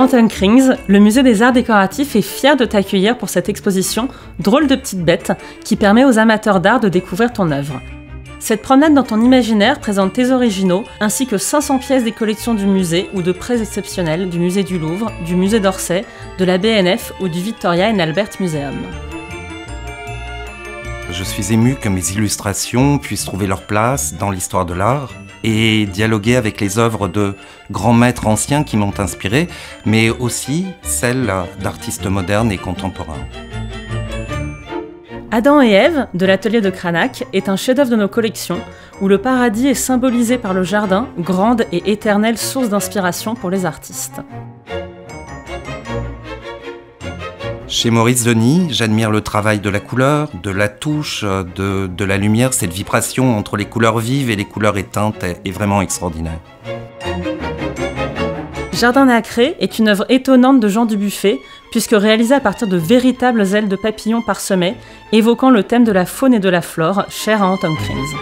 Anton Krings, le musée des arts décoratifs est fier de t'accueillir pour cette exposition Drôle de petites bêtes qui permet aux amateurs d'art de découvrir ton œuvre. Cette promenade dans ton imaginaire présente tes originaux ainsi que 500 pièces des collections du musée ou de prêts exceptionnels du musée du Louvre, du musée d'Orsay, de la BNF ou du Victoria and Albert Museum. Je suis ému que mes illustrations puissent trouver leur place dans l'histoire de l'art et dialoguer avec les œuvres de grands maîtres anciens qui m'ont inspiré, mais aussi celles d'artistes modernes et contemporains. Adam et Ève, de l'atelier de Cranach, est un chef-d'œuvre de nos collections, où le paradis est symbolisé par le jardin, grande et éternelle source d'inspiration pour les artistes. Chez Maurice Denis, j'admire le travail de la couleur, de la touche, de la lumière. Cette vibration entre les couleurs vives et les couleurs éteintes est vraiment extraordinaire. Jardin nacré est une œuvre étonnante de Jean Dubuffet, puisque réalisée à partir de véritables ailes de papillons parsemées, évoquant le thème de la faune et de la flore, cher à Anton Krings.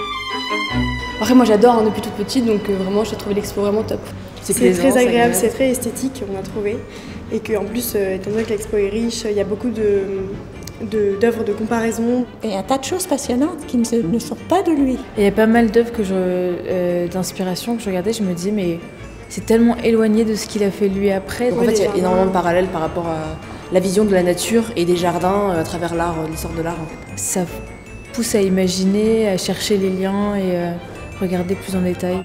Après, moi j'adore depuis toute petite, donc vraiment j'ai trouvé l'expo vraiment top. C'est très agréable, c'est très esthétique, on a trouvé. Et qu'en plus, étant donné que l'expo est riche, il y a beaucoup d'œuvres de comparaison. Et il y a un tas de choses passionnantes qui ne sortent pas de lui. Il y a pas mal d'œuvres d'inspiration que je regardais, je me disais mais c'est tellement éloigné de ce qu'il a fait lui après. Donc, en fait, il y a énormément de parallèles par rapport à la vision de la nature et des jardins à travers l'art, l'histoire de l'art. Ça pousse à imaginer, à chercher les liens et regarder plus en détail.